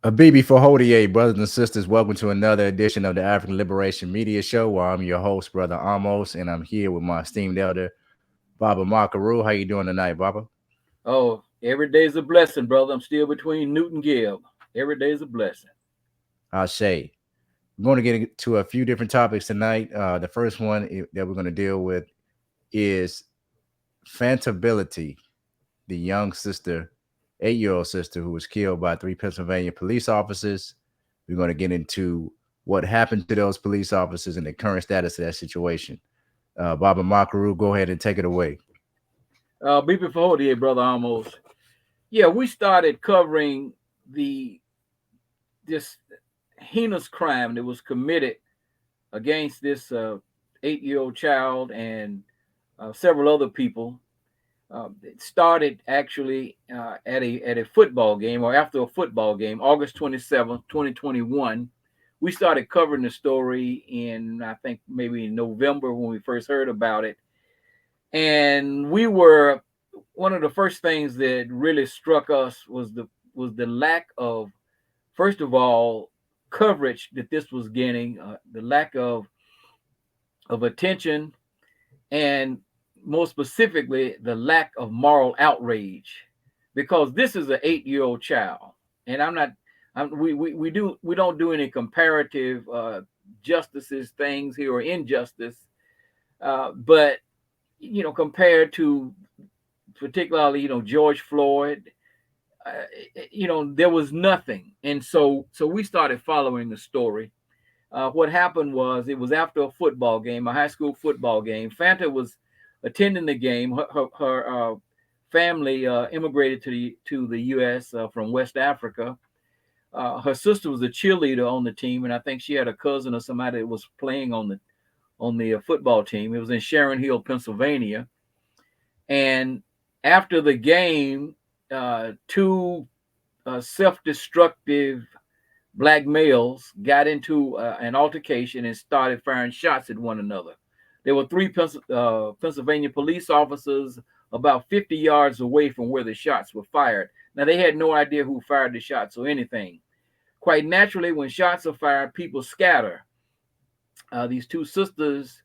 A BB for Hodier, brothers and sisters. Welcome to another edition of the African Liberation Media Show, where I'm your host, Brother Amos, and I'm here with my esteemed elder, Baba Makaru. How you doing tonight, Baba? Oh, every day's a blessing, brother. I'm still between Newt and Gibb. Every day's a blessing. I'll say. We're going to get into a few different topics tonight. The first one that we're going to deal with is Fanta Bility, the young sister, 8-year-old sister who was killed by 3 Pennsylvania police officers. We're going to get into what happened to those police officers and the current status of that situation. Baba Makaru, go ahead and take it away. Be before here, brother. Almost. Yeah, we started covering the this heinous crime that was committed against this 8-year-old child and several other people. It started actually at a football game or after a football game, August 27th, 2021. We started covering the story in, I think, maybe in November when we first heard about it. And we were one of the first things that really struck us was the lack of, first of all, coverage that this was getting, the lack of attention, and more specifically, the lack of moral outrage, because this is an 8-year-old child, and we don't do any comparative justices things here or injustice, but compared to particularly George Floyd, there was nothing, and so we started following the story. What happened was it was after a football game, a high school football game. Fanta was attending the game. Her family immigrated to the U.S. From West Africa. Her sister was a cheerleader on the team, and I think she had a cousin or somebody that was playing on the football team. It was in Sharon Hill, Pennsylvania. And after the game, two self-destructive black males got into an altercation and started firing shots at one another. There were three Pennsylvania police officers about 50 yards away from where the shots were fired. Now, they had no idea who fired the shots or anything. Quite naturally, when shots are fired, people scatter. These two sisters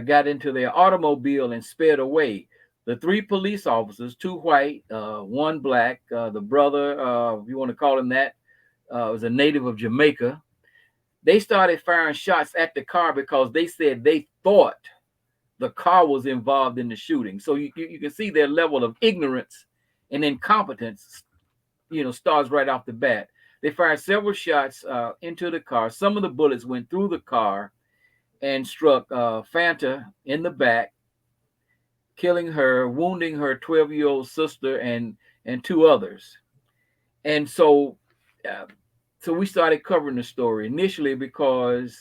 got into their automobile and sped away. The three police officers, two white, one black, the brother, if you want to call him that, was a native of Jamaica. They started firing shots at the car because they said they thought the car was involved in the shooting. So you can see their level of ignorance and incompetence, starts right off the bat. They fired several shots into the car. Some of the bullets went through the car and struck Fanta in the back, killing her, wounding her 12-year-old sister and two others. And uh, so we started covering the story initially because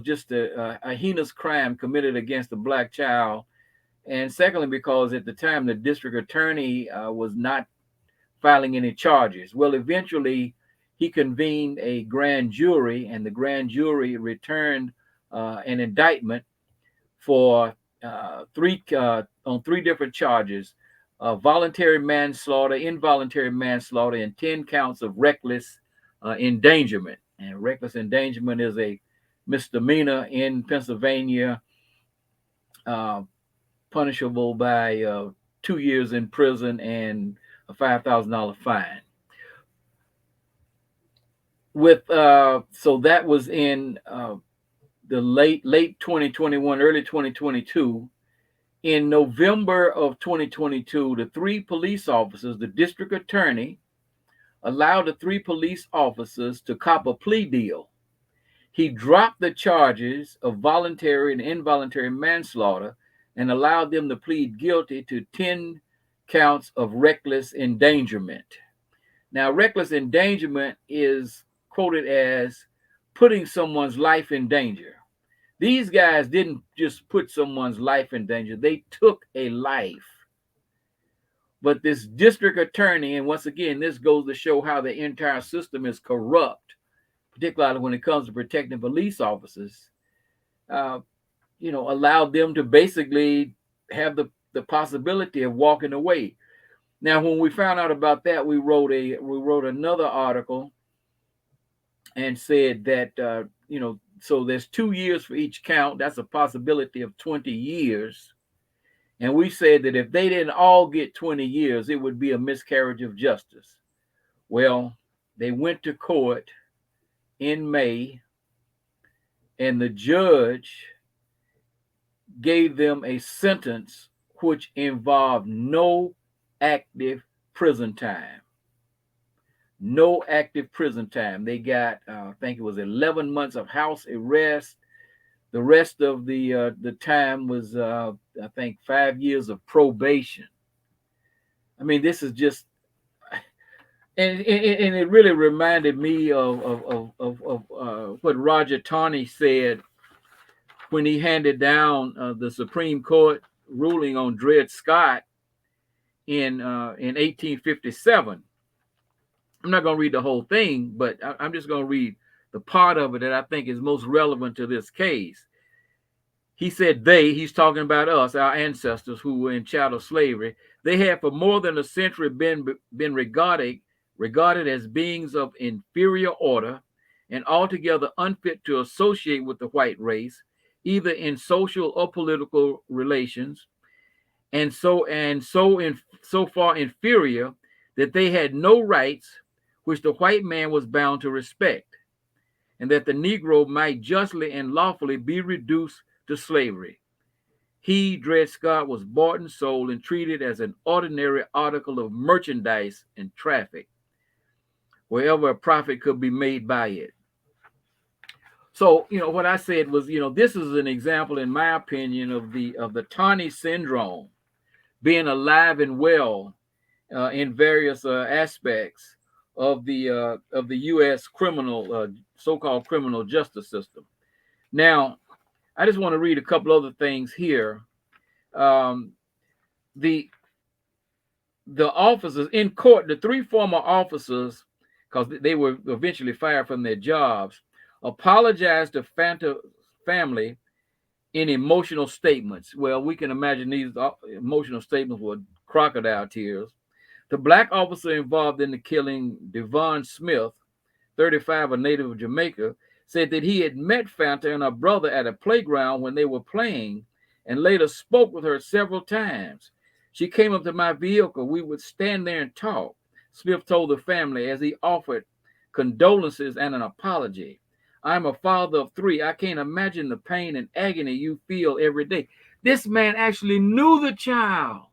just a heinous crime committed against a black child, and secondly because at the time the district attorney was not filing any charges. Well, eventually he convened a grand jury, and the grand jury returned an indictment for three on three different charges: voluntary manslaughter, involuntary manslaughter, and 10 counts of reckless endangerment. And reckless endangerment is a misdemeanor in Pennsylvania, uh, punishable by 2 years in prison and a $5,000 fine. With So that was in the late 2021, early 2022. In November of 2022, the three police officers, the district attorney, allowed the three police officers to cop a plea deal. He dropped the charges of voluntary and involuntary manslaughter and allowed them to plead guilty to 10 counts of reckless endangerment. Now, reckless endangerment is quoted as putting someone's life in danger. These guys didn't just put someone's life in danger, they took a life. But this district attorney, and once again, this goes to show how the entire system is corrupt, particularly when it comes to protecting police officers, uh, allowed them to basically have the possibility of walking away. Now, when we found out about that, we wrote another article and said that so there's 2 years for each count. That's a possibility of 20 years. And we said that if they didn't all get 20 years, it would be a miscarriage of justice. Well, they went to court in May, and the judge gave them a sentence which involved no active prison time. No active prison time. They got, I think it was 11 months of house arrest. The rest of the time was, I think, 5 years of probation. I mean, this is just, and it really reminded me of what Roger Taney said when he handed down the Supreme Court ruling on Dred Scott in 1857. I'm not going to read the whole thing, but I'm just going to read the part of it that I think is most relevant to this case. He said he's talking about us, our ancestors who were in chattel slavery. They had for more than a century been regarded as beings of inferior order and altogether unfit to associate with the white race, either in social or political relations, and so far inferior that they had no rights which the white man was bound to respect, and that the Negro might justly and lawfully be reduced to slavery. He, Dred Scott, was bought and sold and treated as an ordinary article of merchandise and traffic, wherever a profit could be made by it. So, what I said was, this is an example, in my opinion, of the Taney syndrome being alive and well in various aspects of the U.S. so-called criminal justice system. Now, I just want to read a couple other things here. The officers in court, the three former officers, because they were eventually fired from their jobs, apologized to Fanta family in emotional statements. Well, we can imagine these emotional statements were crocodile tears. The black officer involved in the killing, Devon Smith, 35, a native of Jamaica, said that he had met Fanta and her brother at a playground when they were playing and later spoke with her several times. She came up to my vehicle. We would stand there and talk, Smith told the family as he offered condolences and an apology. I'm a father of three. I can't imagine the pain and agony you feel every day. This man actually knew the child.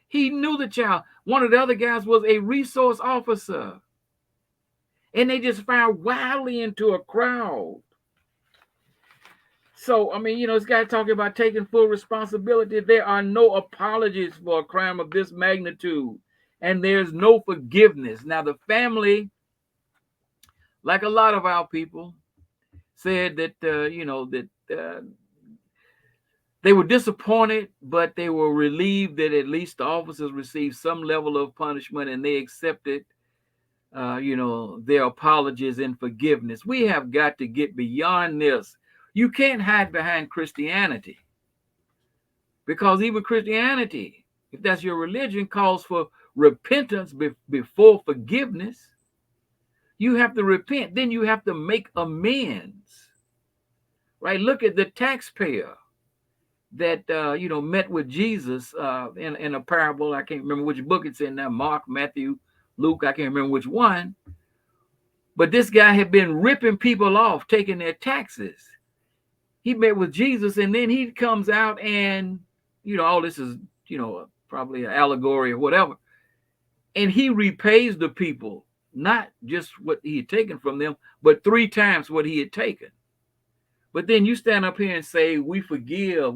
He knew the child. One of the other guys was a resource officer. And they just fired wildly into a crowd. So, I mean, this guy talking about taking full responsibility. There are no apologies for a crime of this magnitude. And there's no forgiveness. Now, the family, like a lot of our people, said that, they were disappointed, but they were relieved that at least the officers received some level of punishment and they accepted, their apologies and forgiveness. We have got to get beyond this. You can't hide behind Christianity, because even Christianity, if that's your religion, calls for repentance before forgiveness. You have to repent, then you have to make amends, right? Look at the taxpayer that met with Jesus in a parable. I can't remember which book it's in now, Mark, Matthew, Luke, I can't remember which one. But this guy had been ripping people off, taking their taxes. He met with Jesus, and then he comes out and, all this is, probably an allegory or whatever. And he repays the people, not just what he had taken from them, but 3 times what he had taken. But then you stand up here and say, we forgive.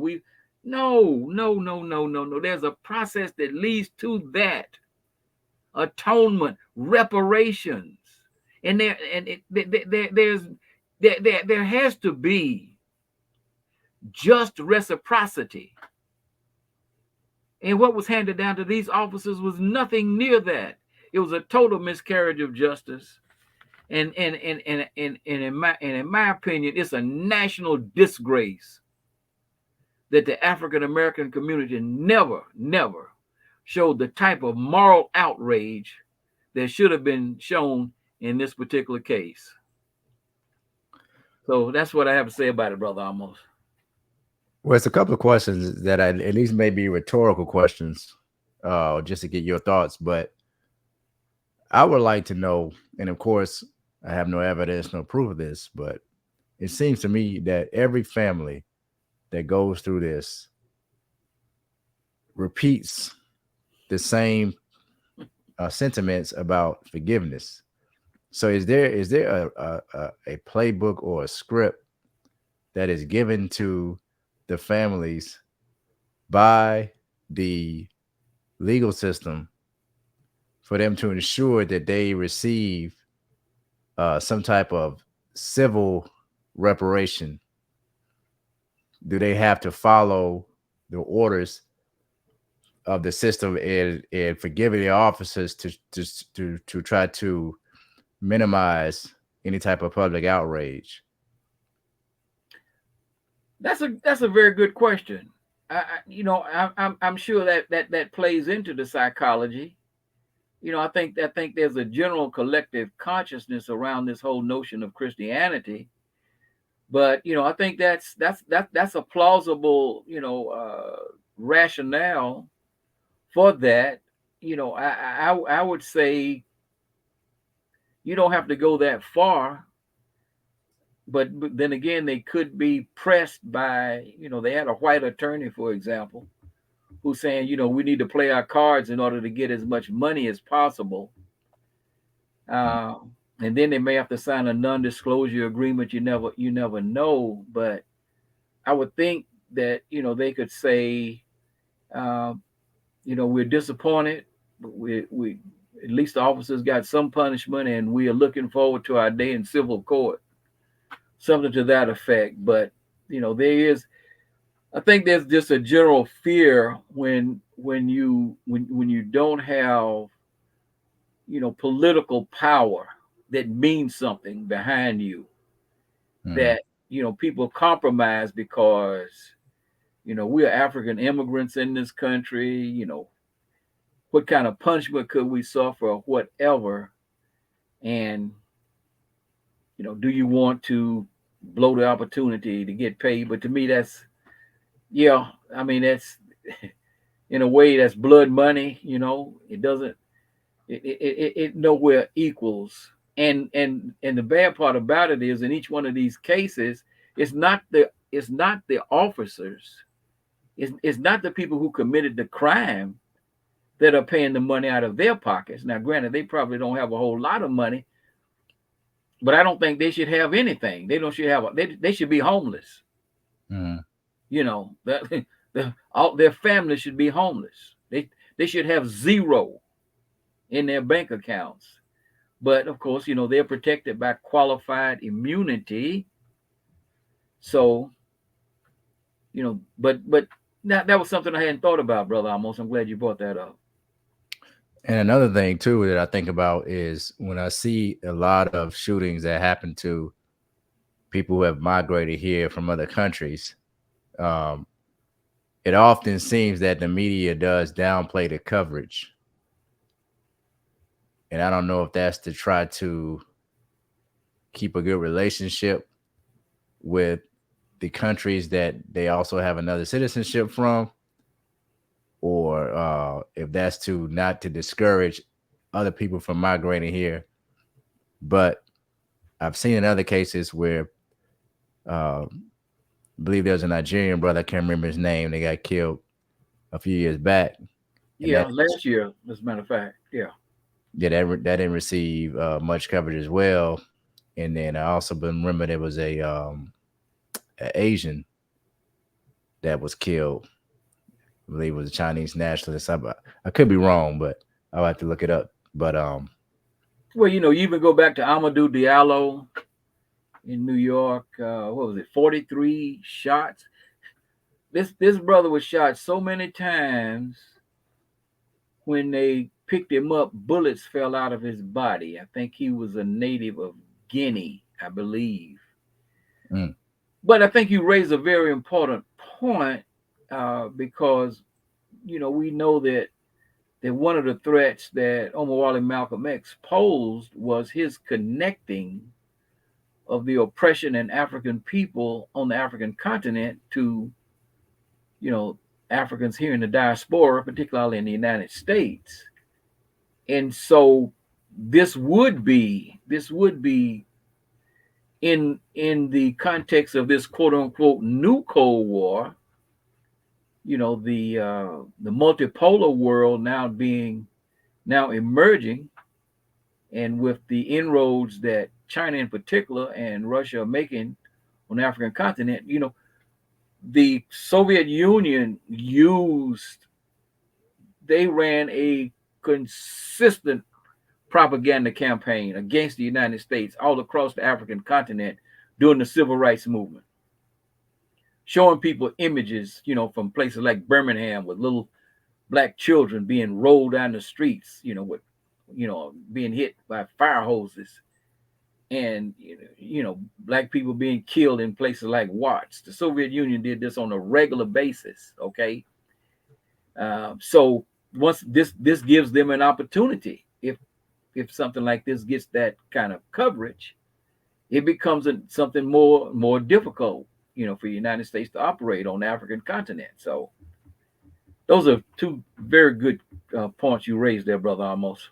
No. There's a process that leads to that. Atonement, reparations. And there has to be just reciprocity. And what was handed down to these officers was nothing near that. It was a total miscarriage of justice. And in my opinion, it's a national disgrace that the African American community never showed the type of moral outrage that should have been shown in this particular case. So that's what I have to say about it, brother. Almost. Well, it's a couple of questions that I, at least may be rhetorical questions, just to get your thoughts. But I would like to know, and of course, I have no evidence, no proof of this, but it seems to me that every family that goes through this repeats the same sentiments about forgiveness. So, is there a playbook or a script that is given to the families by the legal system for them to ensure that they receive some type of civil reparation? Do they have to follow the orders of the system and forgiving the officers to try to minimize any type of public outrage? That's a very good question. I'm sure that plays into the psychology. I think there's a general collective consciousness around this whole notion of Christianity. But I think that's a plausible rationale for that. I would say you don't have to go that far, but then again, they could be pressed by they had a white attorney, for example, who's saying we need to play our cards in order to get as much money as possible. Uh, and then they may have to sign a non-disclosure agreement. You never know, but I would think that they could say, um, we're disappointed, but we at least the officers got some punishment, and we are looking forward to our day in civil court, something to that effect. But there is, I think there's just a general fear when you don't have political power that means something behind you, Mm, that people compromise because we are African immigrants in this country. What kind of punishment could we suffer or whatever? And do you want to blow the opportunity to get paid? But to me, that's, yeah, I mean, that's in a way that's blood money. It doesn't, it nowhere equals. And the bad part about it is, in each one of these cases, it's not the officers, it's not the people who committed the crime that are paying the money out of their pockets. Now, granted, they probably don't have a whole lot of money, but I don't think they should have anything. They don't should have. They should be homeless. mm. That all their families should be homeless. They should have zero in their bank accounts. But of course, they're protected by qualified immunity. So but that was something I hadn't thought about, brother. Almost. I'm glad you brought that up. And another thing too that I think about is when I see a lot of shootings that happen to people who have migrated here from other countries. Um, it often seems that the media does downplay the coverage, and I don't know if that's to try to keep a good relationship with the countries that they also have another citizenship from, or if that's to not to discourage other people from migrating here. But I've seen in other cases where I believe there's a Nigerian brother, I can't remember his name, they got killed a few years back, and Yeah, last year, as a matter of fact. Yeah. yeah, that didn't receive much coverage as well. And then I also remember there was a Asian that was killed. I believe it was a Chinese nationalist. I could be wrong, but I'll have to look it up. But Well, you even go back to Amadou Diallo in New York. What was it? 43 shots. This brother was shot so many times. When they picked him up, bullets fell out of his body. I think he was a native of Guinea, I believe. mm, But I think you raise a very important point, because we know that that one of the threats that Omawale Malcolm X posed was his connecting of the oppression and African people on the African continent to, you know, Africans here in the diaspora, particularly in the United States. And so this would be in the context of this quote unquote new Cold War, the multipolar world now emerging, and with the inroads that China in particular and Russia are making on the African continent, the Soviet Union they ran a consistent propaganda campaign against the United States all across the African continent during the civil rights movement, showing people images, from places like Birmingham with little black children being rolled down the streets, with, being hit by fire hoses, and black people being killed in places like Watts. The Soviet Union did this on a regular basis. Okay, so once this gives them an opportunity, if something like this gets that kind of coverage, it becomes something more difficult, for the United States to operate on the African continent. So those are two very good points you raised there, brother Amos.